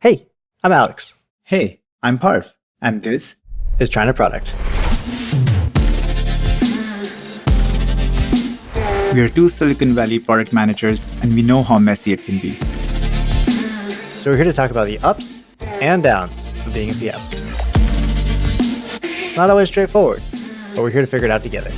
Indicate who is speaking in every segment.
Speaker 1: Hey, I'm Alex.
Speaker 2: Hey, I'm Parv, and this
Speaker 1: Is Trying to Product.
Speaker 2: we are two Silicon Valley product managers, and we know how messy it can be.
Speaker 1: So we're here to talk about the ups and downs of being a PM. It's not always straightforward, but we're here to figure it out together.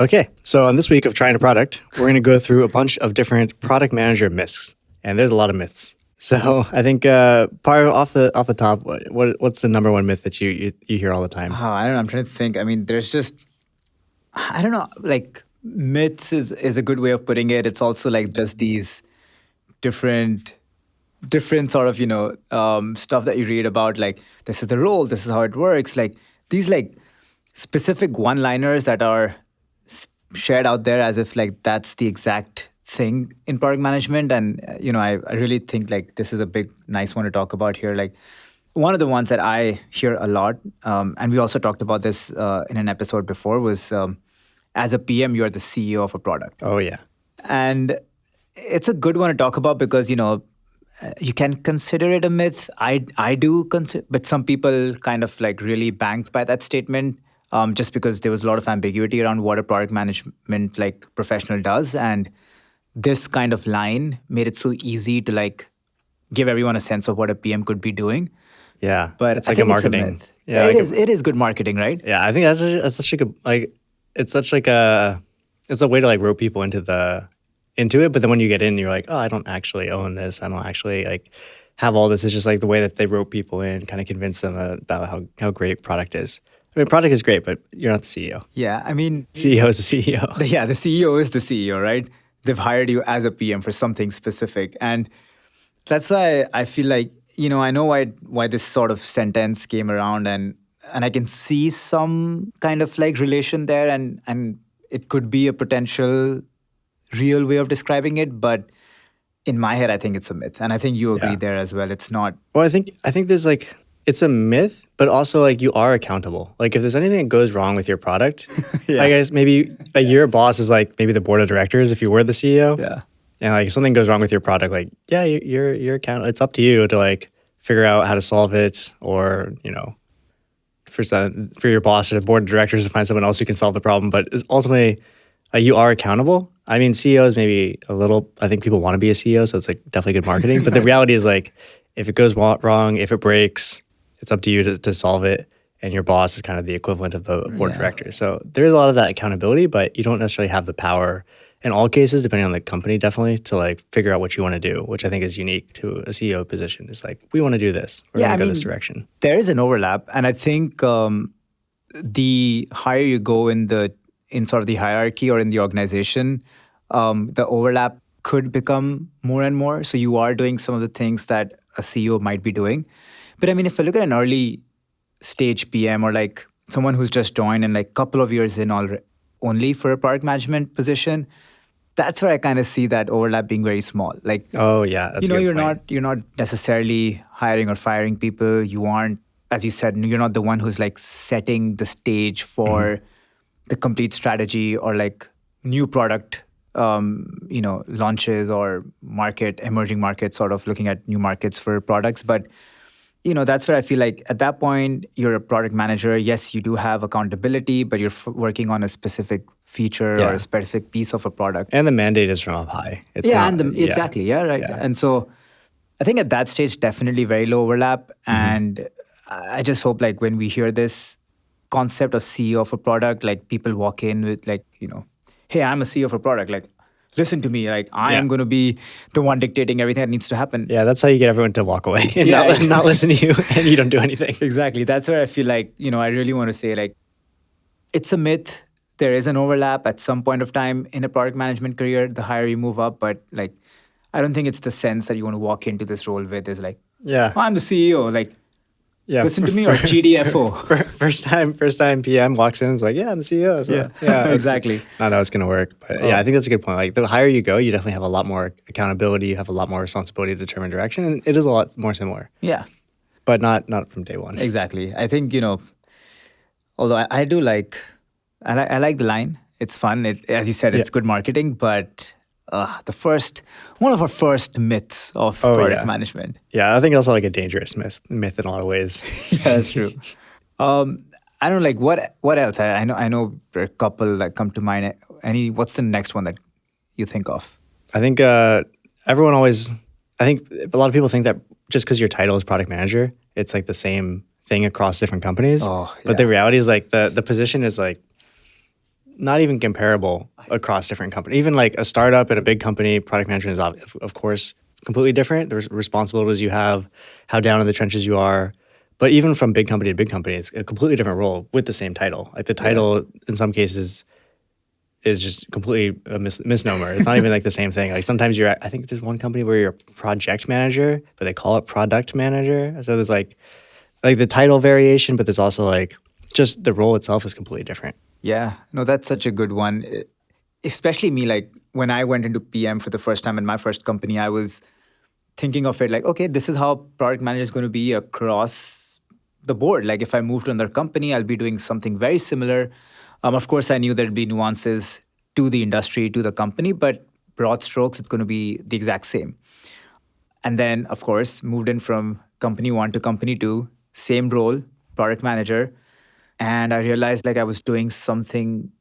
Speaker 1: Okay, so on this week of Trying to Product, we're going to go through a bunch of different product manager myths, and there's a lot of myths. So I think, Parv, off the top, what's the number one myth that you hear all the time?
Speaker 2: I don't know. I'm trying to think. I mean, there's just, I don't know, like myths is a good way of putting it. It's also like just these different sort of, stuff that you read about, like this is the role, this is how it works. Like these like specific one-liners that are shared out there as if like that's the exact thing in product management. And, I really think like this is a big, nice one to talk about here. Like one of the ones that I hear a lot, and we also talked about this in an episode before, was as a PM, you're the CEO of a product.
Speaker 1: Oh, yeah.
Speaker 2: And it's a good one to talk about because, you can consider it a myth. I do consider, but some people kind of like really banked by that statement. Just because there was a lot of ambiguity around what a product management like professional does. And this kind of line made it so easy to like give everyone a sense of what a PM could be doing.
Speaker 1: Yeah,
Speaker 2: But
Speaker 1: it's
Speaker 2: I
Speaker 1: like
Speaker 2: think
Speaker 1: a marketing.
Speaker 2: It's a myth.
Speaker 1: Yeah,
Speaker 2: It is good marketing, right?
Speaker 1: Yeah, I think that's such a good, like, it's such like it's a way to like rope people into it. But then when you get in, you're like, oh, I don't actually own this. I don't actually like have all this. It's just like the way that they rope people in, kind of convince them about how great product is. I mean, product is great, but you're not the CEO.
Speaker 2: Yeah, I mean,
Speaker 1: CEO is the CEO.
Speaker 2: the CEO is the CEO, right? They've hired you as a PM for something specific. And that's why I feel like, I know why this sort of sentence came around and I can see some kind of like relation there and it could be a potential real way of describing it. But in my head, I think it's a myth. And I think you agree there as well. It's not.
Speaker 1: Well, I think there's like, it's a myth, but also like you are accountable. Like if there's anything that goes wrong with your product, I guess maybe like your boss is like maybe the board of directors if you were the CEO.
Speaker 2: Yeah.
Speaker 1: And like if something goes wrong with your product, like you're accountable. It's up to you to like figure out how to solve it, or for your boss or the board of directors to find someone else who can solve the problem. But ultimately, you are accountable. I mean, CEOs maybe a little. I think people want to be a CEO, so it's like definitely good marketing. But the reality is like if it goes wrong, if it breaks, it's up to you to solve it, and your boss is kind of the equivalent of the board of directors. So there's a lot of that accountability, but you don't necessarily have the power in all cases, depending on the company, definitely, to like figure out what you want to do, which I think is unique to a CEO position. It's like, we want to do this. We're going to go this direction.
Speaker 2: There is an overlap. And I think the higher you go in sort of the hierarchy or in the organization, the overlap could become more and more. So you are doing some of the things that a CEO might be doing. But I mean, if I look at an early stage PM or like someone who's just joined and like a couple of years in only for a product management position, that's where I kind of see that overlap being very small. Like,
Speaker 1: oh yeah, that's
Speaker 2: you're not necessarily hiring or firing people. You aren't, as you said, you're not the one who's like setting the stage for the complete strategy or like new product launches or emerging markets, sort of looking at new markets for products. But that's where I feel like at that point, you're a product manager. Yes, you do have accountability, but you're working on a specific feature or a specific piece of a product.
Speaker 1: And the mandate is from up high.
Speaker 2: Exactly. Yeah, right. Yeah. And so I think at that stage, definitely very low overlap. And I just hope like when we hear this concept of CEO of a product, like people walk in with like, hey, I'm a CEO of a product. Like, listen to me. Like, I am going to be the one dictating everything that needs to happen.
Speaker 1: Yeah, that's how you get everyone to walk away and not listen to you, and you don't do anything.
Speaker 2: Exactly. That's where I feel like, I really want to say, like, it's a myth. There is an overlap at some point of time in a product management career, the higher you move up. But, like, I don't think it's the sense that you want to walk into this role with is like, I'm the CEO. Like, listen to me, or GDFO.
Speaker 1: First time PM walks in, it's like, I'm the CEO. So,
Speaker 2: exactly.
Speaker 1: Not how it's going to work. But I think that's a good point. Like the higher you go, you definitely have a lot more accountability. You have a lot more responsibility to determine direction. And it is a lot more similar.
Speaker 2: Yeah.
Speaker 1: But not from day one.
Speaker 2: Exactly. I think, although I do like, I like the line. It's fun. As you said, it's good marketing. But one of our first myths of product management.
Speaker 1: Yeah, I think also like a dangerous myth in a lot of ways.
Speaker 2: Yeah, that's true. I don't know, like what else? I know there are a couple that come to mind. What's the next one that you think of?
Speaker 1: I think I think a lot of people think that just because your title is product manager, it's like the same thing across different companies.
Speaker 2: Oh,
Speaker 1: But the reality is like the position is like not even comparable across different companies. Even like a startup and a big company, product management is of course completely different. The responsibilities you have, how down in the trenches you are. But even from big company to big company, it's a completely different role with the same title. Like the title in some cases is just completely a misnomer. It's not even like the same thing. Like sometimes I think there's one company where you're a project manager, but they call it product manager. So there's like the title variation, but there's also like just the role itself is completely different.
Speaker 2: Yeah, no, that's such a good one. Especially me, like when I went into PM for the first time in my first company, I was thinking of it like, okay, this is how product manager is going to be across the board. Like if I move to another company, I'll be doing something very similar. Of course, I knew there'd be nuances to the industry, to the company, but broad strokes, it's going to be the exact same. And then, of course, moved in from company one to company two, same role, product manager. And I realized like I was doing something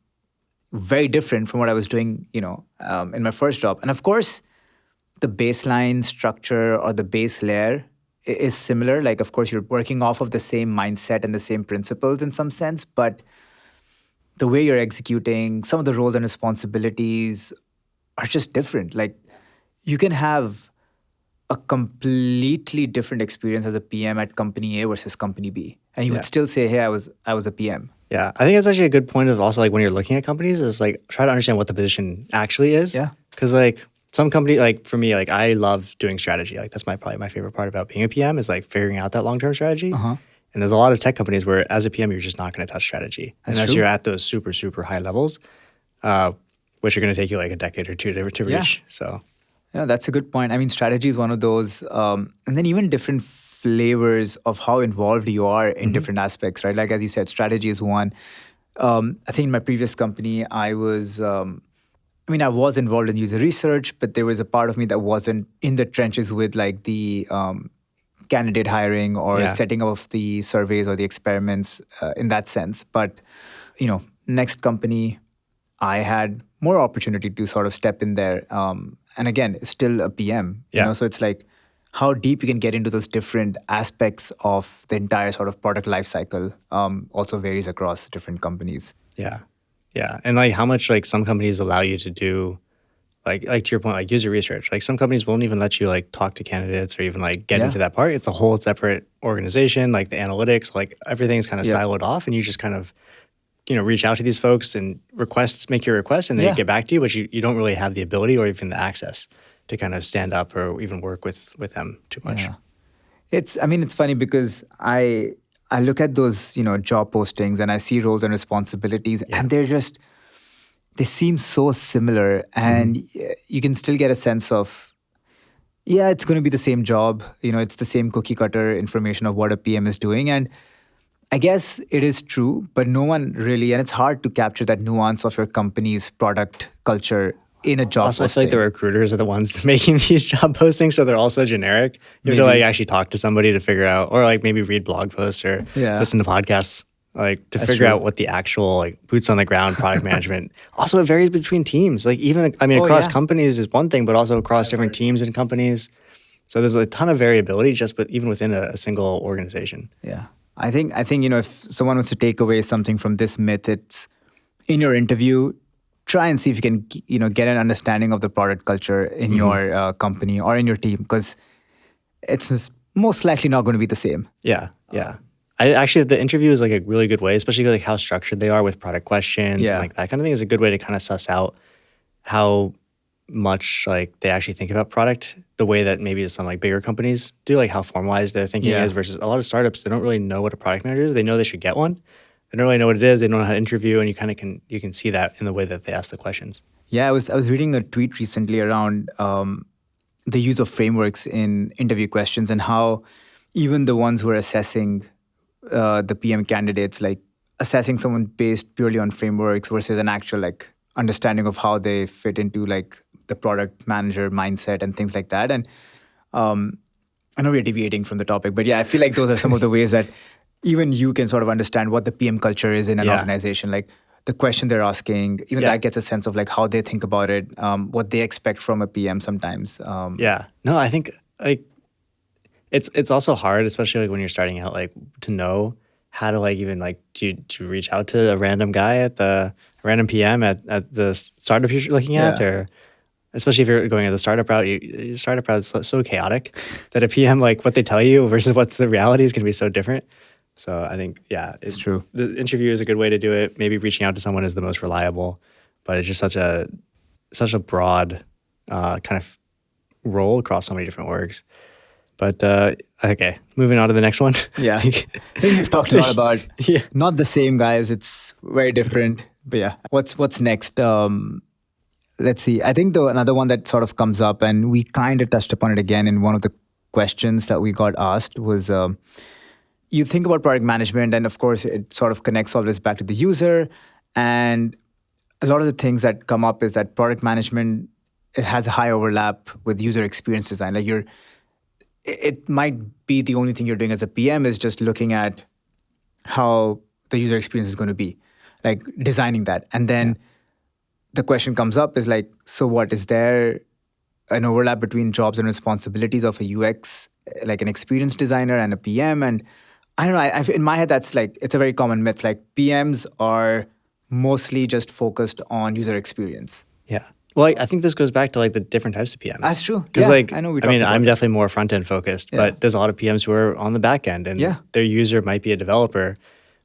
Speaker 2: very different from what I was doing, in my first job. And of course, the baseline structure or the base layer is similar. Like, of course, you're working off of the same mindset and the same principles in some sense, but the way you're executing, some of the roles and responsibilities are just different. Like, you can have a completely different experience as a PM at company A versus company B, and you would still say, "Hey, I was a PM."
Speaker 1: Yeah, I think that's actually a good point of also like when you're looking at companies is like try to understand what the position actually is.
Speaker 2: Yeah,
Speaker 1: because like some company, like for me, like I love doing strategy. Like that's probably my favorite part about being a PM is like figuring out that long-term strategy. And there's a lot of tech companies where as a PM, you're just not going to touch strategy unless you're at those super, super high levels, which are going to take you like a decade or two to reach. So,
Speaker 2: yeah, that's a good point. I mean, strategy is one of those, and then even different flavors of how involved you are in different aspects, right? Like as you said, strategy is one. I think in my previous company, I was involved in user research, but there was a part of me that wasn't in the trenches with like the candidate hiring or setting up of the surveys or the experiments in that sense. But, next company, I had more opportunity to sort of step in there. And again, still a PM, so it's like how deep you can get into those different aspects of the entire sort of product lifecycle also varies across different companies.
Speaker 1: Yeah. Yeah. And like how much like some companies allow you to do like to your point, like user research. Like some companies won't even let you like talk to candidates or even like get into that part. It's a whole separate organization, like the analytics, like everything's kind of siloed off and you just kind of, reach out to these folks and make your requests and they get back to you, but you don't really have the ability or even the access to kind of stand up or even work with them too much.
Speaker 2: Yeah. It's funny because I look at those, job postings and I see roles and responsibilities and they seem so similar and you can still get a sense of, it's going to be the same job. It's the same cookie cutter information of what a PM is doing. And I guess it is true, but no one really, and it's hard to capture that nuance of your company's product culture in a job
Speaker 1: also,
Speaker 2: posting.
Speaker 1: I feel like the recruiters are the ones making these job postings, so they're also generic. You have to like actually talk to somebody to figure out, or like maybe read blog posts or listen to podcasts, like to figure out what the actual like boots on the ground product management. Also, it varies between teams. Like even, across companies is one thing, but also across different teams and companies. So there's a ton of variability even within a single organization.
Speaker 2: Yeah. I think if someone wants to take away something from this myth, it's in your interview, try and see if you can get an understanding of the product culture in your company or in your team, because it's most likely not going to be the same.
Speaker 1: Yeah. The interview is like a really good way, especially like how structured they are with product questions and like that kind of thing is a good way to kind of suss out how much like they actually think about product the way that maybe some like bigger companies do, like how formalized their thinking is versus a lot of startups. They don't really know what a product manager is. They know they should get one. They don't really know what it is. They don't know how to interview, and you kind of can see that in the way that they ask the questions.
Speaker 2: Yeah, I was reading a tweet recently around the use of frameworks in interview questions and how even the ones who are assessing the PM candidates, like assessing someone based purely on frameworks versus an actual like understanding of how they fit into like the product manager mindset and things like that. And I know we're deviating from the topic, but yeah, I feel like those are some of the ways that even you can sort of understand what the PM culture is in an organization. Like the question they're asking, even that gets a sense of like how they think about it, what they expect from a PM sometimes.
Speaker 1: No, I think like it's also hard, especially like when you're starting out, like to know how to like even like to reach out to a random guy at a random PM at the startup you're looking at, or especially if you're going at the startup route. Startup route is so chaotic that a PM, like what they tell you versus what's the reality, is going to be so different. So I think, it's
Speaker 2: true.
Speaker 1: The interview is a good way to do it. Maybe reaching out to someone is the most reliable, but it's just such a broad kind of role across so many different orgs. But okay, moving on to the next one.
Speaker 2: Yeah, I think we've talked a lot about not the same guys. It's very different. But yeah, what's next? Let's see. I think another one that sort of comes up, and we kind of touched upon it again in one of the questions that we got asked, was you think about product management, and of course, it sort of connects all this back to the user. And a lot of the things that come up is that product management, it has a high overlap with user experience design. Like it might be the only thing you're doing as a PM is just looking at how the user experience is going to be, like designing that. And then the question comes up is like, so what, is there an overlap between jobs and responsibilities of a UX, like an experience designer and a PM? And I don't know, in my head, that's like, it's a very common myth. Like PMs are mostly just focused on user experience.
Speaker 1: Yeah. Well, I think this goes back to like the different types of PMs.
Speaker 2: That's true.
Speaker 1: Because
Speaker 2: I know
Speaker 1: I'm definitely more front-end focused, but there's a lot of PMs who are on the back end, and their user might be a developer,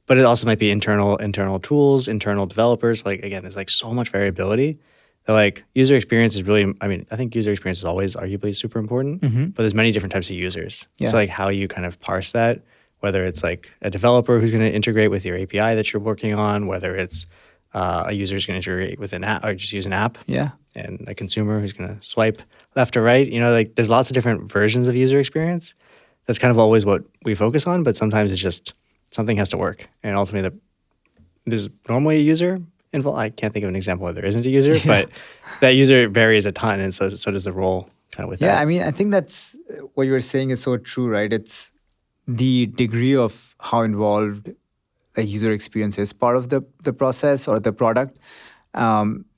Speaker 1: but it also might be internal tools, internal developers. Like, again, there's like so much variability that like user experience is really, I think user experience is always arguably super important, but there's many different types of users. So like how you kind of parse that, whether it's like a developer who's going to integrate with your API that you're working on, whether it's a user who's going to integrate with an app or just use an app, and a consumer who's going to swipe left or right. Like there's lots of different versions of user experience. That's kind of always what we focus on, but sometimes it's just something has to work. And ultimately, there's normally a user involved. I can't think of an example where there isn't a user, but that user varies a ton, and so does the role kind of with that.
Speaker 2: Yeah, I mean, I think that's what you were saying is so true, right? It's the degree of how involved a user experience is part of the process or the product.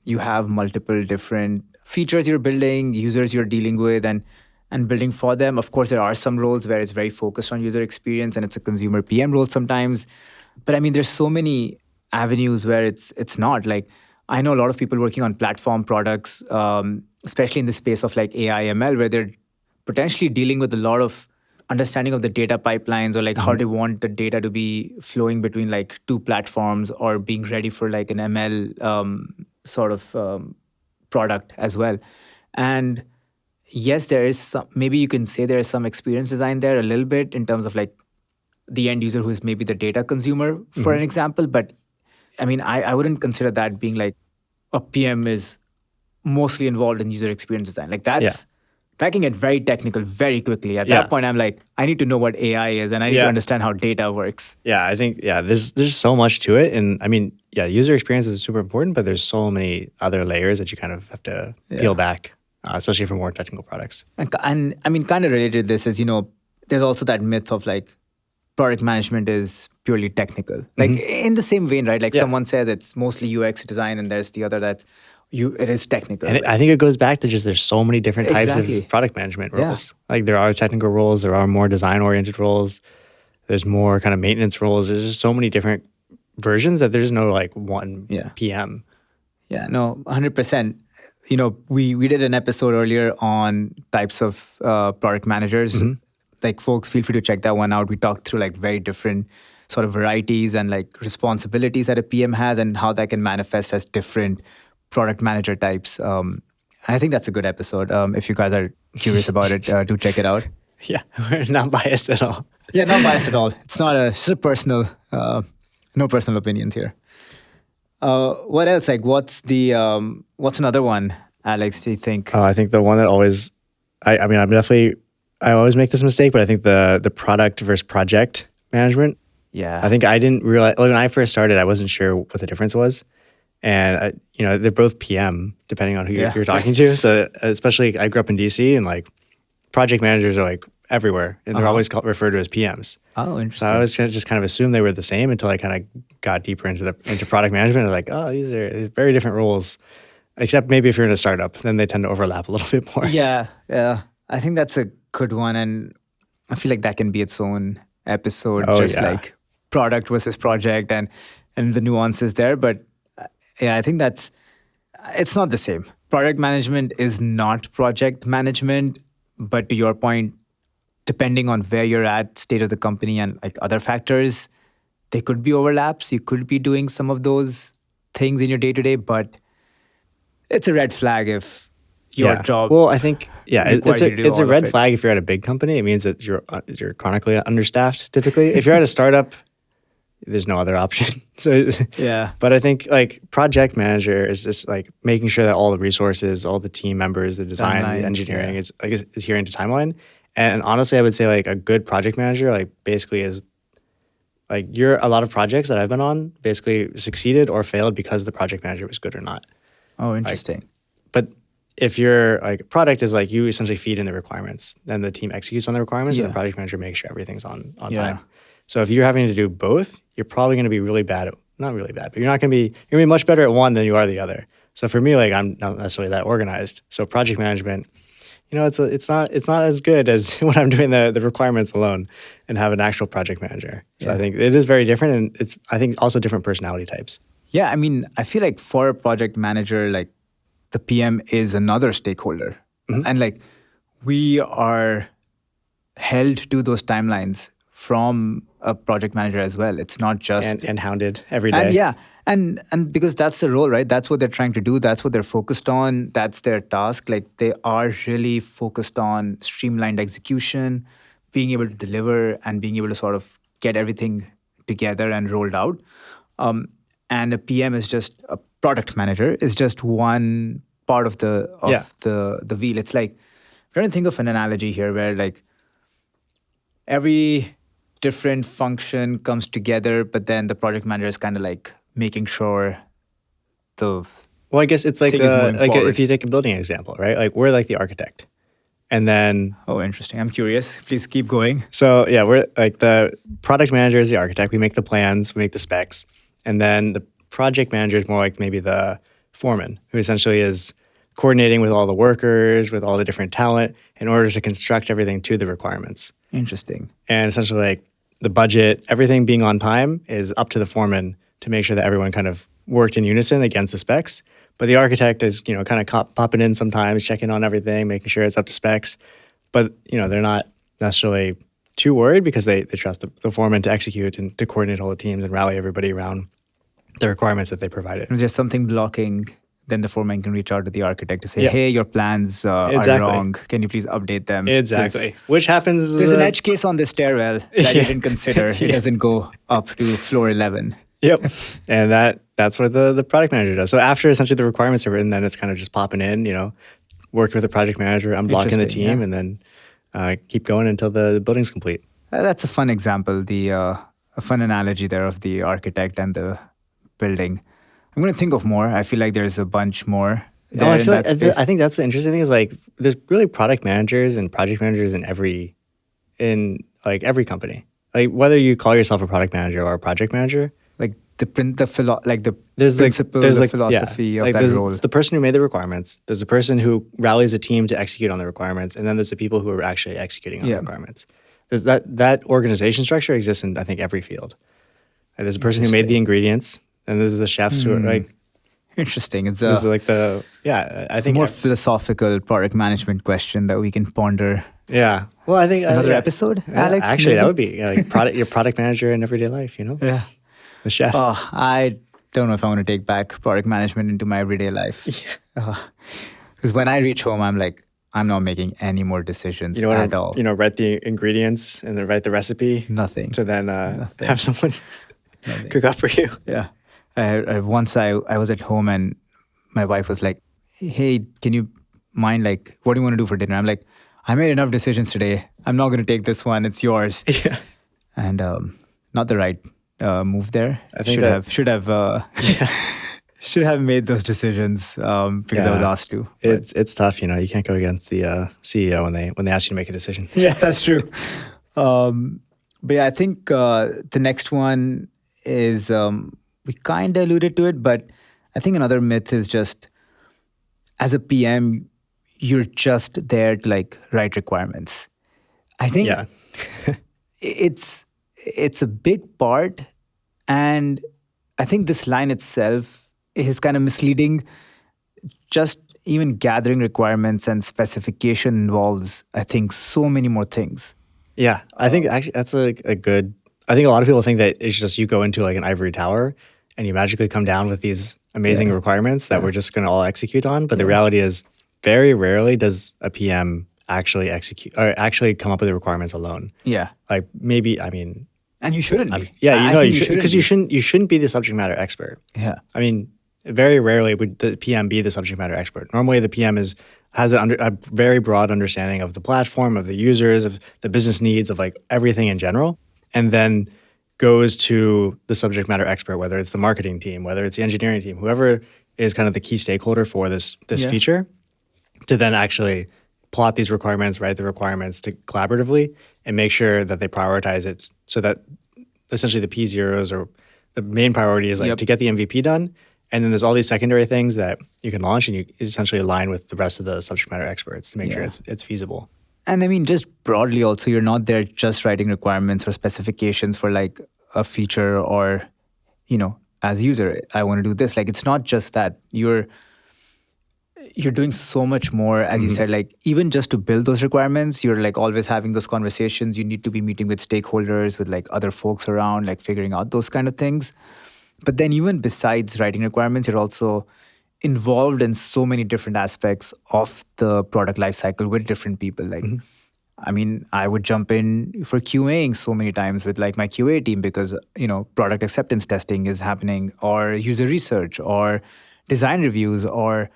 Speaker 2: You have multiple different features you're building, users you're dealing with, and building for them. Of course, there are some roles where it's very focused on user experience, and it's a consumer PM role sometimes. But I mean, there's so many avenues where it's not. Like, I know a lot of people working on platform products, especially in the space of like AI, ML, where they're potentially dealing with a lot of understanding of the data pipelines, or like how they want the data to be flowing between like two platforms, or being ready for like an ML sort of product as well. And yes, there is some, maybe you can say there is some experience design there a little bit in terms of like the end user who is maybe the data consumer, for an example. But I mean, I wouldn't consider that being like a PM is mostly involved in user experience design. Like that can get very technical very quickly. At that point, I'm like, I need to know what AI is, and I need to understand how data works. Yeah,
Speaker 1: I think, there's so much to it. And I mean, user experience is super important, but there's so many other layers that you kind of have to peel back, especially for more technical products.
Speaker 2: And I mean, kind of related to this is, there's also that myth of like, product management is purely technical. Like in the same vein, right? Like someone says it's mostly UX design, and there's the other that's it is technical.
Speaker 1: And I think it goes back to just there's so many different types of product management roles. Like there are technical roles, there are more design-oriented roles, there's more kind of maintenance roles. There's just so many different versions that there's no like one PM.
Speaker 2: Yeah, no, 100%. We did an episode earlier on types of product managers. Like folks, feel free to check that one out. We talked through like very different sort of varieties and like responsibilities that a PM has, and how that can manifest as different product manager types. I think that's a good episode. If you guys are curious about it, do check it out.
Speaker 1: Yeah, we're not biased at all.
Speaker 2: Yeah, not biased at all. It's not it's a personal, no personal opinions here. What else? Like, what's another one, Alex, do you think?
Speaker 1: I think the one that always, I always make this mistake, but I think the product versus project management.
Speaker 2: Yeah.
Speaker 1: I think I didn't realize, when I first started, I wasn't sure what the difference was. and they're both PM depending on who you're talking to. So especially, I grew up in DC, and like project managers are like everywhere, and they're always referred to as PMs.
Speaker 2: Oh, interesting.
Speaker 1: So I was just kind of assumed they were the same until I kind of got deeper into product management. I was like, oh, these are very different roles. Except maybe if you're in a startup, then they tend to overlap a little bit more.
Speaker 2: Yeah. I think that's a good one, and I feel like that can be its own episode, like product versus project and the nuances there. But yeah, I think it's not the same. Product management is not project management, but to your point, depending on where you're at, state of the company, and like other factors, there could be overlaps. You could be doing some of those things in your day-to-day, but it's a red flag if your job.
Speaker 1: Well, I think it's a red flag if you're at a big company. It means that you're chronically understaffed. Typically, if you're at a startup, there's no other option. So
Speaker 2: yeah.
Speaker 1: But I think like project manager is just like making sure that all the resources, all the team members, the design, the engineering is like adhering to timeline. And honestly, I would say like a good project manager like basically is like a lot of projects that I've been on basically succeeded or failed because the project manager was good or not.
Speaker 2: Oh, interesting.
Speaker 1: But if your like product is like you essentially feed in the requirements, then the team executes on the requirements, and the project manager makes sure everything's on time. So if you're having to do both, you're probably going to be really bad at, not really bad, but you're going to be much better at one than you are the other. So for me, like I'm not necessarily that organized. So project management, it's not as good as when I'm doing the requirements alone and have an actual project manager. So I think it is very different, and it's I think also different personality types.
Speaker 2: Yeah, I mean, I feel like for a project manager, like the PM is another stakeholder. And like we are held to those timelines from a project manager as well. It's not just...
Speaker 1: And hounded every day.
Speaker 2: And and because that's the role, right? That's what they're trying to do. That's what they're focused on. That's their task. Like they are really focused on streamlined execution, being able to deliver and being able to sort of get everything together and rolled out. And a PM is just a product manager is just one part of the wheel. It's like, I'm trying to think of an analogy here where like every different function comes together, but then the project manager is kind of like making sure
Speaker 1: Well, I guess it's like if you take a building example, right? Like we're like the architect. And then...
Speaker 2: Oh, interesting. I'm curious. Please keep going.
Speaker 1: So yeah, we're like the product manager is the architect. We make the plans, we make the specs. And then the project manager is more like maybe the foreman, who essentially is coordinating with all the workers, with all the different talent in order to construct everything to the requirements.
Speaker 2: Interesting.
Speaker 1: And essentially like the budget, everything being on time is up to the foreman to make sure that everyone kind of worked in unison against the specs. But the architect is, kind of popping in sometimes, checking on everything, making sure it's up to specs. But, they're not necessarily too worried because they trust the foreman to execute and to coordinate all the teams and rally everybody around the requirements that they provided.
Speaker 2: If there's something blocking, then the foreman can reach out to the architect to say, hey, your plans are wrong. Can you please update them?
Speaker 1: Exactly. Which happens...
Speaker 2: There's an edge case on this stairwell that you didn't consider. It doesn't go up to floor 11.
Speaker 1: Yep. And that's what the product manager does. So after essentially the requirements are written, then it's kind of just popping in, working with the project manager, unblocking the team, and then keep going until the building's complete.
Speaker 2: That's a fun example, a fun analogy there of the architect and the building. I'm going to think of more. I feel like there's a bunch more.
Speaker 1: I think that's the interesting thing is like there's really product managers and project managers in every company. Like whether you call yourself a product manager or a project manager,
Speaker 2: like the principle, the philosophy of that role.
Speaker 1: It's the person who made the requirements. There's the person who rallies a team to execute on the requirements, and then there's the people who are actually executing on the requirements. There's that organization structure exists in I think every field. Like, there's a person who made the ingredients, and there's the chefs who are like.
Speaker 2: Interesting. It's
Speaker 1: I think
Speaker 2: a more philosophical product management question that we can ponder.
Speaker 1: Yeah. Well, I think
Speaker 2: another episode, Alex.
Speaker 1: Actually, that would be like your product manager in everyday life.
Speaker 2: Yeah.
Speaker 1: The chef.
Speaker 2: Oh, I don't know if I want to take back product management into my everyday life. Because when I reach home, I'm like, I'm not making any more decisions at all.
Speaker 1: Write the ingredients and then write the recipe.
Speaker 2: Nothing.
Speaker 1: To then have someone cook up for you.
Speaker 2: Yeah. Once I was at home and my wife was like, hey, can you mind, like, what do you want to do for dinner? I'm like, I made enough decisions today. I'm not going to take this one. It's yours.
Speaker 1: Yeah.
Speaker 2: And not the right move there. I think should have. should have made those decisions because I was
Speaker 1: Yeah.
Speaker 2: asked to. But
Speaker 1: It's tough, you can't go against the CEO when they ask you to make a decision.
Speaker 2: yeah, that's true. But yeah, I think the next one is we kind of alluded to it, but I think another myth is just as a PM, you're just there to like write requirements. I think
Speaker 1: Yeah.
Speaker 2: it's a big part, and I think this line itself is kind of misleading. Just even gathering requirements and specification involves, I think, so many more things.
Speaker 1: Yeah, I think actually that's a good. I think a lot of people think that it's just you go into like an ivory tower and you magically come down with these amazing requirements that we're just going to all execute on. But the reality is, very rarely does a PM actually execute or actually come up with the requirements alone.
Speaker 2: Yeah.
Speaker 1: Like maybe, I mean,
Speaker 2: And you shouldn't be.
Speaker 1: yeah,
Speaker 2: I
Speaker 1: you
Speaker 2: think
Speaker 1: should because you shouldn't be the subject matter expert.
Speaker 2: Yeah.
Speaker 1: I mean, very rarely would the PM be the subject matter expert. Normally, the PM has a very broad understanding of the platform, of the users, of the business needs, of like everything in general, and then goes to the subject matter expert, whether it's the marketing team, whether it's the engineering team, whoever is kind of the key stakeholder for this feature, to then actually plot these requirements, write the requirements to collaboratively, and make sure that they prioritize it so that essentially the P0s or the main priority is like to get the MVP done. And then there's all these secondary things that you can launch and you essentially align with the rest of the subject matter experts to make sure it's feasible.
Speaker 2: And I mean, just broadly also, you're not there just writing requirements or specifications for like a feature or, as a user, I want to do this. Like, it's not just that. You're doing so much more, as you said, like even just to build those requirements, you're like always having those conversations. You need to be meeting with stakeholders, with like other folks around, like figuring out those kind of things. But then even besides writing requirements, you're also involved in so many different aspects of the product lifecycle with different people. Like, I mean, I would jump in for QAing so many times with like my QA team because, product acceptance testing is happening, or user research, or design reviews, or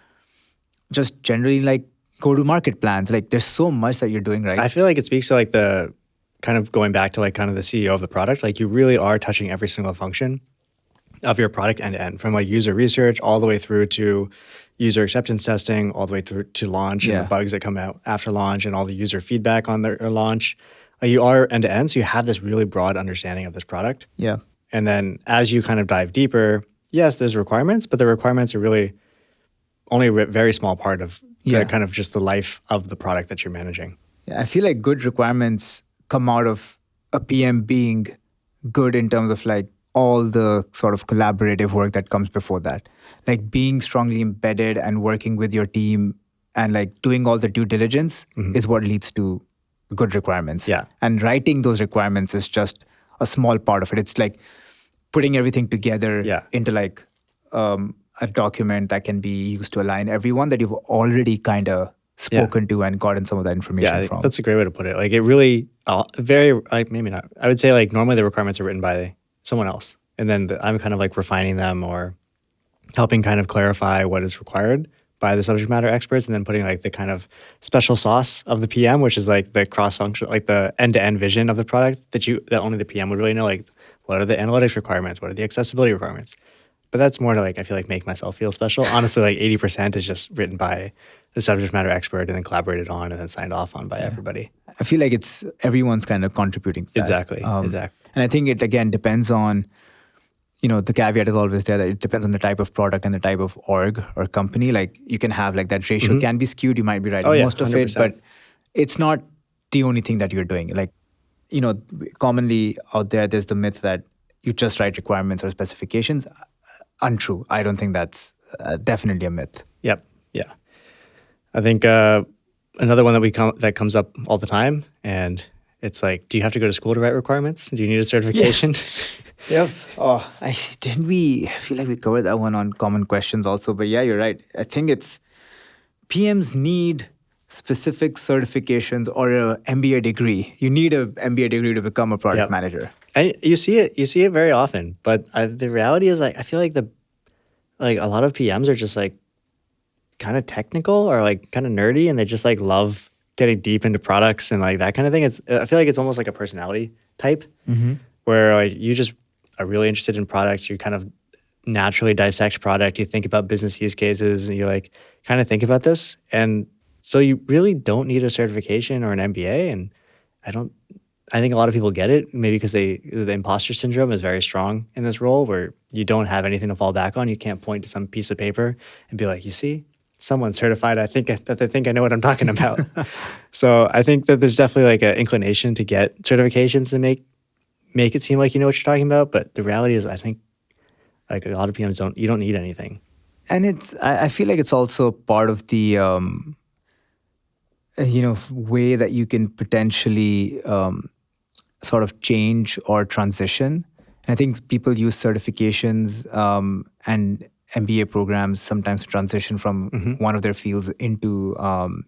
Speaker 2: just generally like go-to-market plans. Like, there's so much that you're doing, right?
Speaker 1: I feel like it speaks to like the kind of going back to like kind of the CEO of the product. Like you really are touching every single function of your product end to end, from like user research all the way through to user acceptance testing, all the way through to launch and the bugs that come out after launch and all the user feedback on their launch. You are end to end, so you have this really broad understanding of this product.
Speaker 2: Yeah.
Speaker 1: And then as you kind of dive deeper, yes, there's requirements, but the requirements are really only a very small part of the kind of just the life of the product that you're managing.
Speaker 2: Yeah, I feel like good requirements come out of a PM being good in terms of like all the sort of collaborative work that comes before that. Like being strongly embedded and working with your team and like doing all the due diligence is what leads to good requirements.
Speaker 1: Yeah.
Speaker 2: And writing those requirements is just a small part of it. It's like putting everything together into like a document that can be used to align everyone that you've already kind of spoken to and gotten some of that information from.
Speaker 1: That's a great way to put it. Like it really, maybe not. I would say like normally the requirements are written by someone else. And then I'm kind of like refining them or helping kind of clarify what is required by the subject matter experts, and then putting like the kind of special sauce of the PM, which is like the cross-function, like the end-to-end vision of the product that only the PM would really know. Like what are the analytics requirements? What are the accessibility requirements? But that's more to like, I feel like make myself feel special. Honestly, like 80% is just written by the subject matter expert and then collaborated on and then signed off on by everybody.
Speaker 2: I feel like it's everyone's kind of contributing to that.
Speaker 1: Exactly.
Speaker 2: And I think it again depends on, the caveat is always there that it depends on the type of product and the type of org or company. Like you can have like that ratio can be skewed. You might be writing most of 100%. It, but it's not the only thing that you're doing. Like, commonly out there's the myth that you just write requirements or specifications. Untrue. I don't think that's definitely a myth.
Speaker 1: Yep. Yeah. I think another one that comes up all the time, and it's like, do you have to go to school to write requirements? Do you need a certification?
Speaker 2: Yep. Oh, didn't we feel like we covered that one on common questions also? But yeah, you're right. I think it's PMs need specific certifications or an MBA degree. You need an MBA degree to become a product manager.
Speaker 1: And you see it very often. But the reality is, like, I feel like a lot of PMs are just like kind of technical or like kind of nerdy, and they just like love getting deep into products and like that kind of thing. I feel like it's almost like a personality type where like you just are really interested in product. You kind of naturally dissect product. You think about business use cases, and you like kind of think about this. And so you really don't need a certification or an MBA. And I don't. I think a lot of people get it, maybe because the imposter syndrome is very strong in this role, where you don't have anything to fall back on. You can't point to some piece of paper and be like, "You see, someone's certified. I think that they think I know what I'm talking about." So I think that there's definitely like an inclination to get certifications to make it seem like you know what you're talking about. But the reality is, I think like a lot of PMs don't. You don't need anything.
Speaker 2: And I feel like it's also part of the way that you can potentially sort of change or transition. And I think people use certifications and MBA programs sometimes to transition from one of their fields into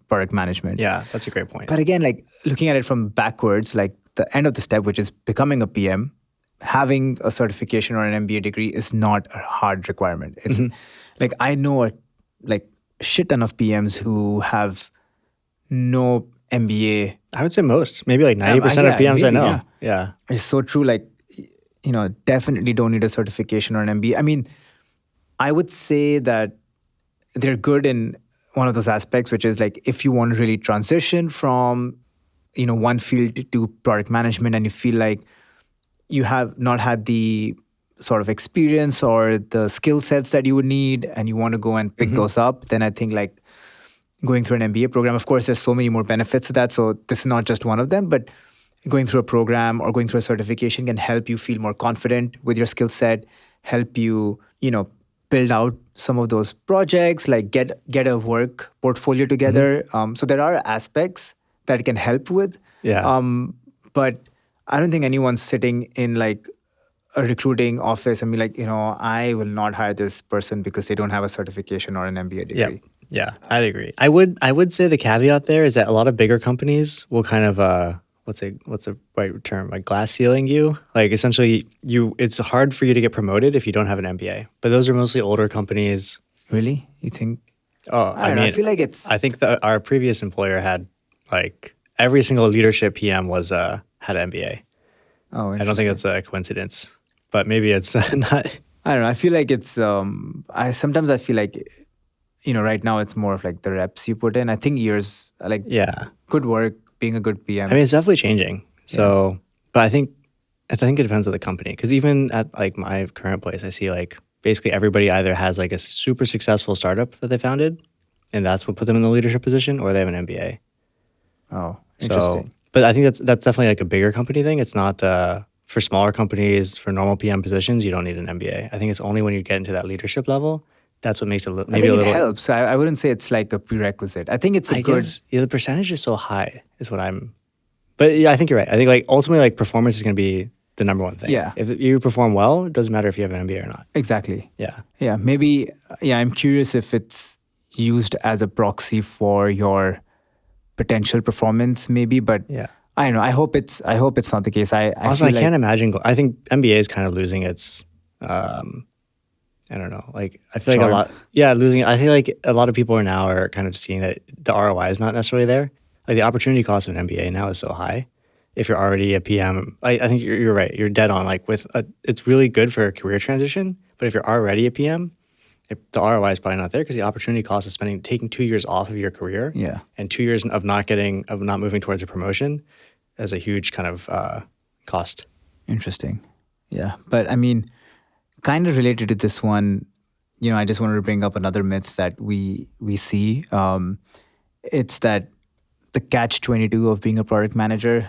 Speaker 2: product management.
Speaker 1: Yeah, that's a great point.
Speaker 2: But again, like looking at it from backwards, like the end of the step, which is becoming a PM, having a certification or an MBA degree is not a hard requirement. It's like I know a shit ton of PMs who have no MBA.
Speaker 1: I would say most, maybe like 90% of PMs maybe, I know. Yeah.
Speaker 2: It's so true. Like, definitely don't need a certification or an MBA. I mean, I would say that they're good in one of those aspects, which is like if you want to really transition from, one field to product management and you feel like you have not had the sort of experience or the skill sets that you would need and you want to go and pick those up, then I think like going through an MBA program, of course, there's so many more benefits to that. So this is not just one of them, but going through a program or going through a certification can help you feel more confident with your skill set, help you, build out some of those projects, like get a work portfolio together. So there are aspects that it can help with.
Speaker 1: Yeah.
Speaker 2: But I don't think anyone's sitting in like a recruiting office and be like, I will not hire this person because they don't have a certification or an MBA degree.
Speaker 1: Yeah, I'd agree. I would say the caveat there is that a lot of bigger companies will kind of what's a right term, like glass ceiling you. Like essentially it's hard for you to get promoted if you don't have an MBA. But those are mostly older companies.
Speaker 2: Really? You think?
Speaker 1: Oh,
Speaker 2: I mean, I feel like
Speaker 1: I think that our previous employer had like every single leadership PM had an MBA.
Speaker 2: Oh,
Speaker 1: I don't think that's a coincidence, but maybe it's not.
Speaker 2: I don't know. I feel like it's sometimes I feel like right now it's more of like the reps you put in. I think years like good work, being a good PM.
Speaker 1: I mean, it's definitely changing. So, but I think it depends on the company. Because even at like my current place, I see like basically everybody either has like a super successful startup that they founded, and that's what put them in the leadership position, or they have an MBA.
Speaker 2: Oh, interesting.
Speaker 1: So, but I think that's definitely like a bigger company thing. It's not for smaller companies, for normal PM positions, you don't need an MBA. I think it's only when you get into that leadership level. That's what makes it maybe a little.
Speaker 2: It helps. I wouldn't say it's like a prerequisite. I think it's a good.
Speaker 1: Guess, the percentage is so high, is what I'm. But yeah, I think you're right. I think like ultimately, like performance is going to be the number one thing.
Speaker 2: Yeah.
Speaker 1: If you perform well, it doesn't matter if you have an MBA or not.
Speaker 2: Exactly.
Speaker 1: Yeah.
Speaker 2: Yeah. Maybe. Yeah. I'm curious if it's used as a proxy for your potential performance, maybe. But
Speaker 1: yeah,
Speaker 2: I don't know. I hope it's not the case. I
Speaker 1: can't imagine. I think MBA is kind of losing its. I don't know. Like I feel like a lot. Yeah, losing. I feel like a lot of people are kind of seeing that the ROI is not necessarily there. Like the opportunity cost of an MBA now is so high. If you're already a PM, I think you're right. You're dead on. Like it's really good for a career transition. But if you're already a PM, the ROI is probably not there because the opportunity cost of taking 2 years off of your career, and 2 years of not moving towards a promotion, is a huge kind of cost.
Speaker 2: Interesting. Yeah, but I mean, kind of related to this one, I just wanted to bring up another myth that we see. It's that the catch-22 of being a product manager,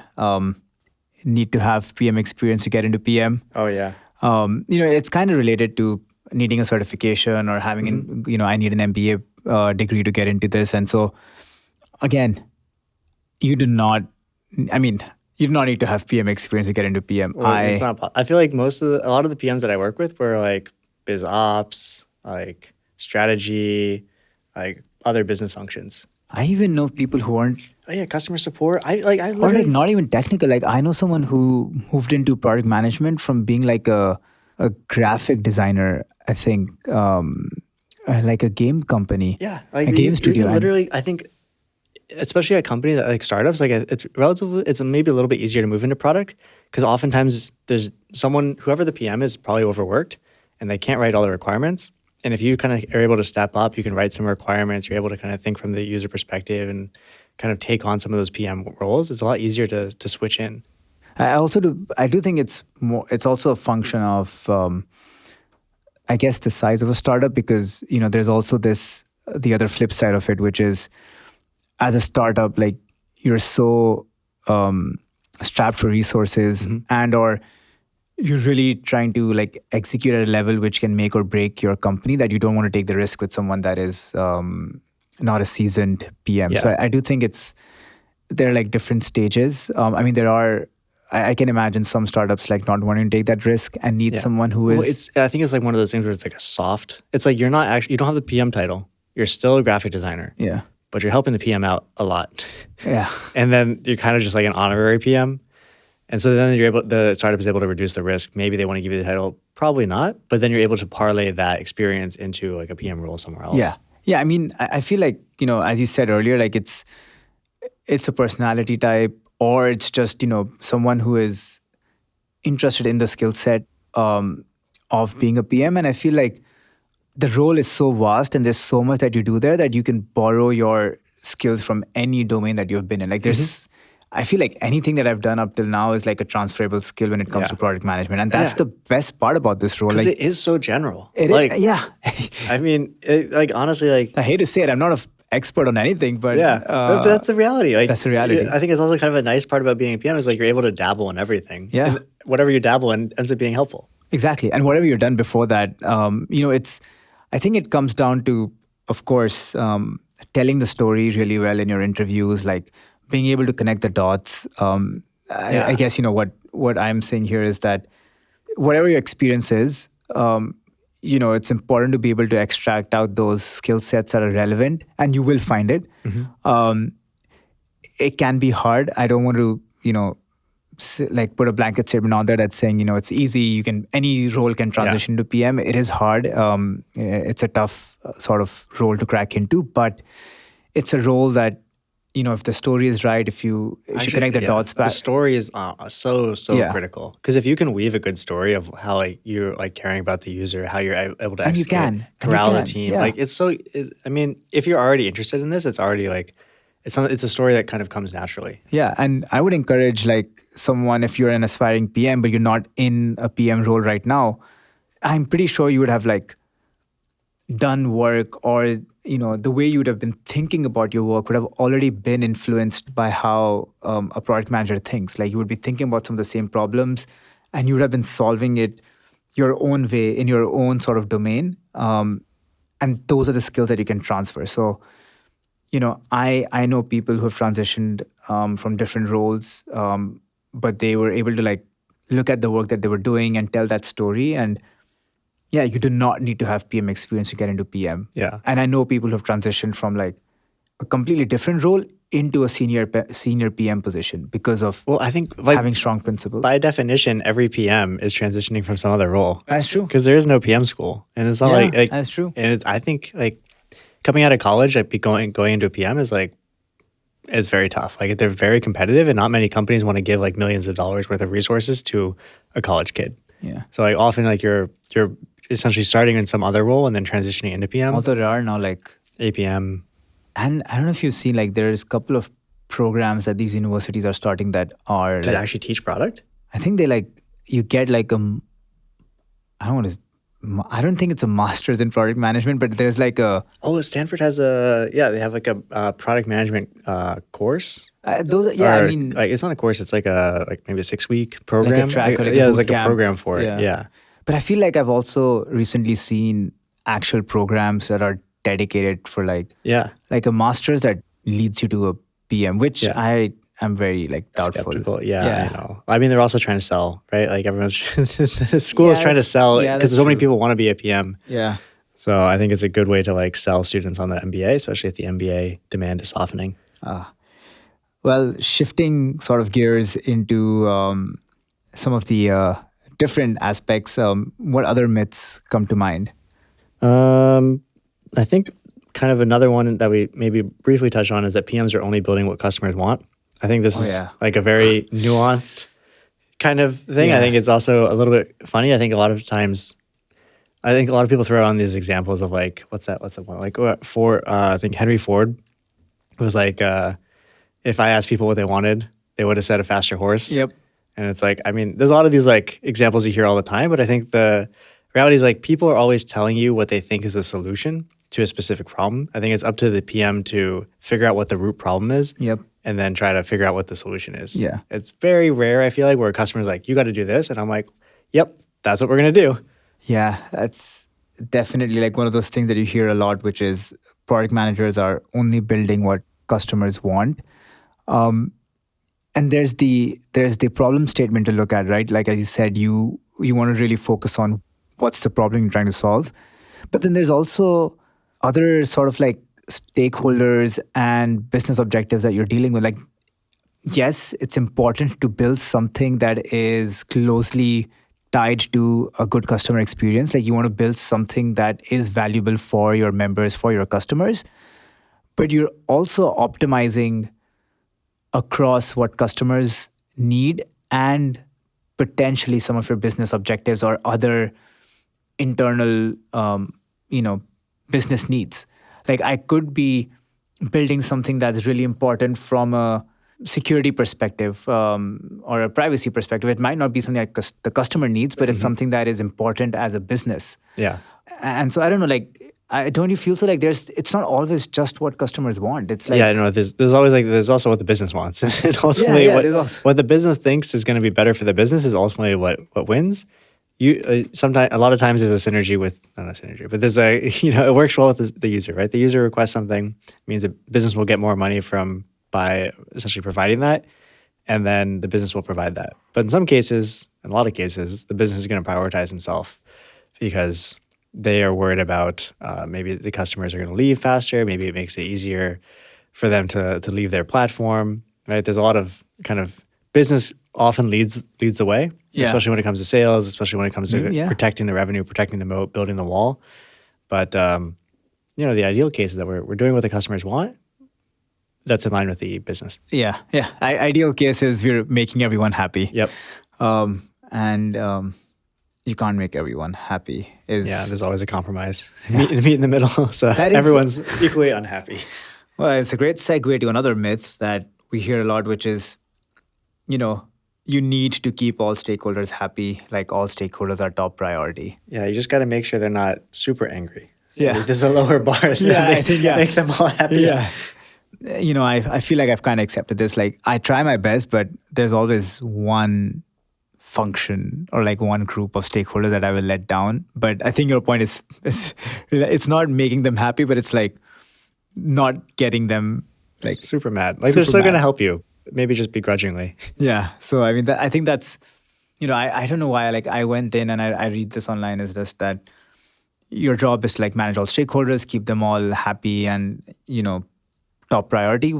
Speaker 2: need to have PM experience to get into PM.
Speaker 1: Oh yeah.
Speaker 2: It's kind of related to needing a certification or having I need an MBA degree to get into this. And so again, you do not need to have PM experience to get into PM.
Speaker 1: It's not. I feel like a lot of the PMs that I work with were like biz ops, like strategy, like other business functions.
Speaker 2: I even know people who aren't.
Speaker 1: Oh yeah, customer support. I literally,
Speaker 2: or like not even technical. Like I know someone who moved into product management from being like a graphic designer. I think like a game company.
Speaker 1: Yeah, like
Speaker 2: a game studio.
Speaker 1: Literally, I think. Especially at companies like startups, like it's maybe a little bit easier to move into product because oftentimes there's whoever the PM is probably overworked, and they can't write all the requirements. And if you kind of are able to step up, you can write some requirements. You're able to kind of think from the user perspective and kind of take on some of those PM roles. It's a lot easier to switch in.
Speaker 2: I do think it's also a function of I guess the size of a startup, because there's also the other flip side of it, which is as a startup, like you're so strapped for resources and or you're really trying to like execute at a level which can make or break your company, that you don't want to take the risk with someone that is not a seasoned PM.
Speaker 1: Yeah.
Speaker 2: So I do think there are like different stages. I mean, I can imagine some startups like not wanting to take that risk and need someone who is.
Speaker 1: I think it's like one of those things where it's like a soft. It's like you don't have the PM title. You're still a graphic designer.
Speaker 2: Yeah.
Speaker 1: But you're helping the PM out a lot.
Speaker 2: Yeah.
Speaker 1: And then you're kind of just like an honorary PM. And so then the startup is able to reduce the risk. Maybe they want to give you the title, probably not. But then you're able to parlay that experience into like a PM role somewhere else.
Speaker 2: Yeah. Yeah. I mean, I feel like, as you said earlier, like it's a personality type, or it's just, someone who is interested in the skill set of being a PM. And I feel like the role is so vast and there's so much that you do there that you can borrow your skills from any domain that you've been in. Like I feel like anything that I've done up till now is like a transferable skill when it comes to product management. And that's the best part about this role.
Speaker 1: Because
Speaker 2: like,
Speaker 1: it is so general. I mean, honestly, like...
Speaker 2: I hate to say it, I'm not an expert on anything, but...
Speaker 1: Yeah, but that's the reality. Like,
Speaker 2: that's the reality.
Speaker 1: I think it's also kind of a nice part about being a PM is like you're able to dabble in everything.
Speaker 2: Yeah.
Speaker 1: And whatever you dabble in ends up being helpful.
Speaker 2: Exactly. And whatever you've done before that, I think it comes down to, of course, telling the story really well in your interviews, like being able to connect the dots. I guess, what I'm saying here is that whatever your experience is, it's important to be able to extract out those skill sets that are relevant, and you will find it. It can be hard. I don't want to, like put a blanket statement on there that's saying, it's easy. Any role can transition to PM. It is hard. It's a tough sort of role to crack into, but it's a role that, if the story is right, if you connect the dots back.
Speaker 1: The story is so critical. Because if you can weave a good story of how like you're like caring about the user, how you're able to execute, corral the team.
Speaker 2: Yeah.
Speaker 1: Like I mean, if you're already interested in this, it's already like, it's a story that kind of comes naturally.
Speaker 2: Yeah, and I would encourage like someone, if you're an aspiring PM, but you're not in a PM role right now, I'm pretty sure you would have like done work, or the way you would have been thinking about your work would have already been influenced by how a product manager thinks. Like you would be thinking about some of the same problems, and you would have been solving it your own way in your own sort of domain. And those are the skills that you can transfer. So, I know people who have transitioned from different roles, but they were able to like look at the work that they were doing and tell that story. And yeah, you do not need to have PM experience to get into PM.
Speaker 1: Yeah.
Speaker 2: And I know people who have transitioned from like a completely different role into a senior PM position because of
Speaker 1: I think like,
Speaker 2: having strong principles.
Speaker 1: By definition, every PM is transitioning from some other role.
Speaker 2: That's true.
Speaker 1: Because there is no PM school. And it's not like
Speaker 2: that's true.
Speaker 1: And I think like coming out of college, like going into a PM is very tough. Like they're very competitive, and not many companies want to give like millions of dollars worth of resources to a college kid.
Speaker 2: Yeah.
Speaker 1: So like often like you're essentially starting in some other role and then transitioning into PM.
Speaker 2: Although there are now like
Speaker 1: APM.
Speaker 2: And I don't know if you've seen like there's a couple of programs that these universities are starting that are
Speaker 1: to actually teach product.
Speaker 2: I think they like you get like I don't think it's a master's in product management, but there's like a...
Speaker 1: Stanford has they have like a product management course.
Speaker 2: I mean...
Speaker 1: Like it's not a course, it's like maybe a 6-week program.
Speaker 2: Like a track,
Speaker 1: there's like a program for it, yeah.
Speaker 2: But I feel like I've also recently seen actual programs that are dedicated for like a master's that leads you to a PM, which I am very like doubtful.
Speaker 1: Skeptical. Yeah, I know. I mean, they're also trying to sell, right? Like everyone's the school is trying to sell because so many people want to be a PM.
Speaker 2: Yeah.
Speaker 1: So I think it's a good way to like sell students on the MBA, especially if the MBA demand is softening.
Speaker 2: Well, shifting sort of gears into some of the different aspects, what other myths come to mind?
Speaker 1: I think kind of another one that we maybe briefly touched on is that PMs are only building what customers want. I think this is like a very nuanced kind of thing. I think it's also a little bit funny. I think a lot of times I think a lot of people throw on these examples of like, what's that one? Like I think Henry Ford was like, if I asked people what they wanted, they would have said a faster horse.
Speaker 2: Yep.
Speaker 1: And it's like, I mean, there's a lot of these like examples you hear all the time, but I think the reality is like people are always telling you what they think is a solution to a specific problem. I think it's up to the PM to figure out what the root problem is.
Speaker 2: Yep.
Speaker 1: And then try to figure out what the solution is.
Speaker 2: Yeah.
Speaker 1: It's very rare, I feel like, where a customer's like, you got to do this. And I'm like, yep, that's what we're going to do.
Speaker 2: Yeah, that's definitely like one of those things that you hear a lot, which is product managers are only building what customers want. And there's the problem statement to look at, right? Like as you said, you want to really focus on what's the problem you're trying to solve. But then there's also other sort of like stakeholders and business objectives that you're dealing with. Like, yes, it's important to build something that is closely tied to a good customer experience. Like you want to build something that is valuable for your members, for your customers, but you're also optimizing across what customers need and potentially some of your business objectives or other internal, business needs. Like I could be building something that's really important from a security perspective or a privacy perspective. It might not be something that the customer needs, but it's something that is important as a business.
Speaker 1: Yeah.
Speaker 2: And so I don't know, like, don't you feel so like it's not always just what customers want? It's like,
Speaker 1: yeah, no, there's always like, there's also what the business wants. And ultimately what the business thinks is going to be better for the business is ultimately what wins. A lot of times there's a synergy with, not a synergy, but there's it works well with the user, right? The user requests something, means the business will get more money by essentially providing that, and then the business will provide that. But in some cases, in a lot of cases, the business is going to prioritize himself because they are worried about maybe the customers are going to leave faster. Maybe it makes it easier for them to leave their platform, right? There's a lot of kind of business often leads the way, especially when it comes to sales, especially when it comes to protecting the revenue, protecting the moat, building the wall. But the ideal case is that we're doing what the customers want. That's in line with the business.
Speaker 2: Yeah. Ideal case is we're making everyone happy.
Speaker 1: Yep.
Speaker 2: And you can't make everyone happy.
Speaker 1: There's always a compromise. Meet in the middle, so everyone's equally unhappy.
Speaker 2: Well, it's a great segue to another myth that we hear a lot, which is, you need to keep all stakeholders happy. Like all stakeholders are top priority.
Speaker 1: Yeah, you just got to make sure they're not super angry. So
Speaker 2: yeah.
Speaker 1: There's a lower bar to make them all happy.
Speaker 2: Yeah. I feel like I've kind of accepted this. Like I try my best, but there's always one function or like one group of stakeholders that I will let down. But I think your point is it's not making them happy, but it's like not getting them like
Speaker 1: super mad. Like they're still going to help you, maybe just begrudgingly.
Speaker 2: Yeah. So I mean, I think that's, I don't know why. Like I went in and I read this online is just that your job is to like manage all stakeholders, keep them all happy, and top priority.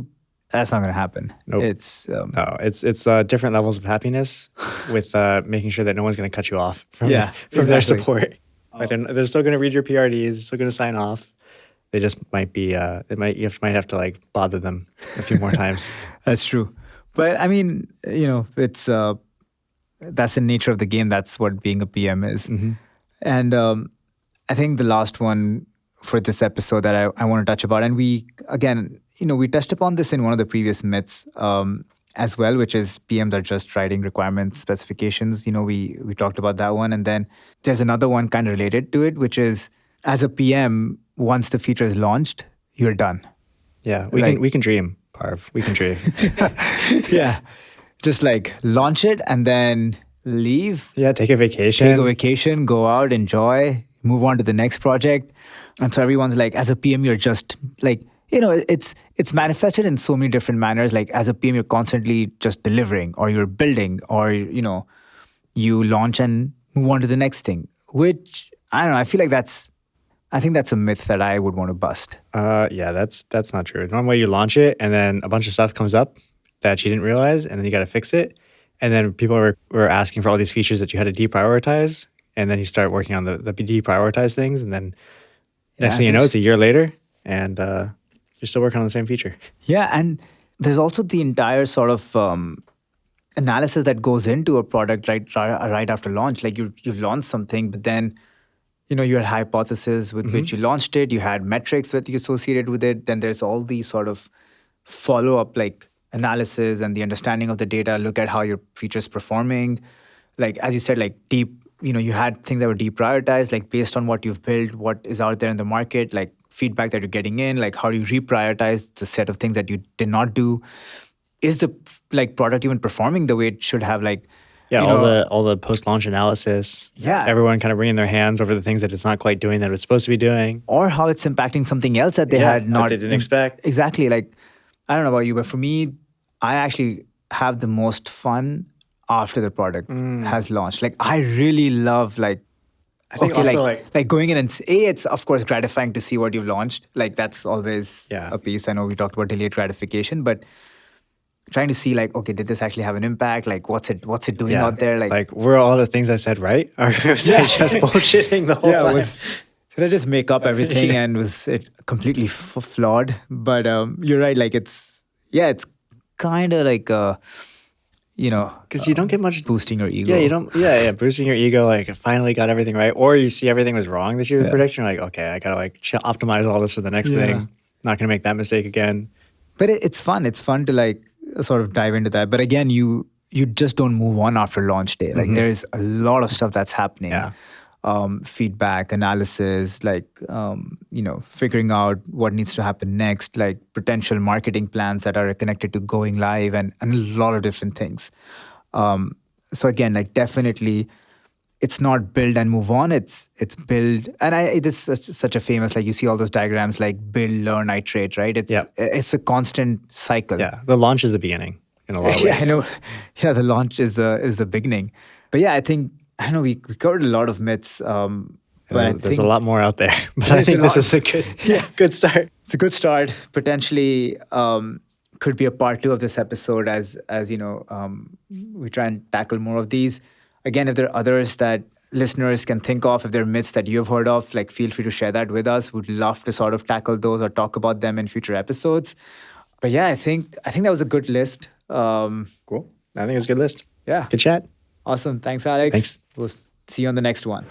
Speaker 2: That's not going to happen.
Speaker 1: Nope. It's different levels of happiness with making sure that no one's going to cut you off from their support. Like they're still going to read your PRDs, still going to sign off. They just might be. You might have to like bother them a few more times.
Speaker 2: That's true, but I mean, it's that's the nature of the game. That's what being a PM is. Mm-hmm. And I think the last one for this episode that I want to touch about, and we touched upon this in one of the previous myths as well, which is PMs are just writing requirements, specifications. We talked about that one. And then there's another one kind of related to it, which is as a PM, once the feature is launched, you're done.
Speaker 1: Yeah, we can dream, Parv. We can dream.
Speaker 2: Yeah. Just like launch it and then leave.
Speaker 1: Yeah, take a vacation.
Speaker 2: Go out, enjoy, move on to the next project. And so everyone's like, as a PM, you're just like, it's manifested in so many different manners. Like as a PM, you're constantly just delivering, or you're building, or, you launch and move on to the next thing, which I don't know. I think that's a myth that I would want to bust.
Speaker 1: Yeah, that's not true. Normally you launch it and then a bunch of stuff comes up that you didn't realize, and then you got to fix it. And then people were asking for all these features that you had to deprioritize, and then you start working on the deprioritized things, and then next thing you know, it's a year later, and you're still working on the same feature.
Speaker 2: Yeah, and there's also the entire sort of analysis that goes into a product right after launch. Like you've launched something, but then you had hypothesis with which you launched it. You had metrics that you associated with it. Then there's all these sort of follow-up like analysis and the understanding of the data. Look at how your feature's performing. Like as you said, like deep. You had things that were deprioritized, like based on what you've built, what is out there in the market, like feedback that you're getting in, like how do you reprioritize the set of things that you did not do? Is the like product even performing the way it should have? Like,
Speaker 1: all the post-launch analysis.
Speaker 2: Yeah.
Speaker 1: Everyone kind of wringing their hands over the things that it's not quite doing that it's supposed to be doing.
Speaker 2: Or how it's impacting something else that they had not.
Speaker 1: That they didn't expect.
Speaker 2: Exactly. Like, I don't know about you, but for me, I actually have the most fun after the product has launched. Like, I really love like,
Speaker 1: I think also
Speaker 2: like going in and it's of course gratifying to see what you've launched. Like that's always
Speaker 1: Yeah.
Speaker 2: a piece. I know we talked about delayed gratification, but trying to see like, okay, did this actually have an impact? Like what's it doing out there?
Speaker 1: Like were all the things I said right? Or was I just bullshitting the whole time?
Speaker 2: Did I just make up everything and was it completely flawed? But you're right. Like it's kind of like
Speaker 1: because you don't get much
Speaker 2: boosting your ego.
Speaker 1: Yeah, you don't. Yeah, boosting your ego. Like, I finally got everything right, or you see everything was wrong that you were predicting. You're like, okay, I gotta like optimize all this for the next thing. Not gonna make that mistake again.
Speaker 2: But it's fun. It's fun to like sort of dive into that. But again, you just don't move on after launch day. Like there's a lot of stuff that's happening.
Speaker 1: Yeah.
Speaker 2: Feedback, analysis, like figuring out what needs to happen next, like potential marketing plans that are connected to going live, and a lot of different things. So again, like definitely, it's not build and move on. It's build, and it is such a famous, like you see all those diagrams, like build, learn, iterate, right? It's a constant cycle.
Speaker 1: Yeah, the launch is the beginning in a lot of ways.
Speaker 2: Yeah, I know. Yeah, the launch is the beginning. But yeah, I know we covered a lot of myths. But
Speaker 1: there's a lot more out there. But I think this is a good start.
Speaker 2: It's a good start. Potentially could be a part 2 of this episode as we try and tackle more of these. Again, if there are others that listeners can think of, if there are myths that you've heard of, like feel free to share that with us. We'd love to sort of tackle those or talk about them in future episodes. But yeah, I think that was a good list.
Speaker 1: Cool. I think it was a good list.
Speaker 2: Yeah.
Speaker 1: Good chat.
Speaker 2: Awesome. Thanks, Alex.
Speaker 1: Thanks.
Speaker 2: We'll see you on the next one.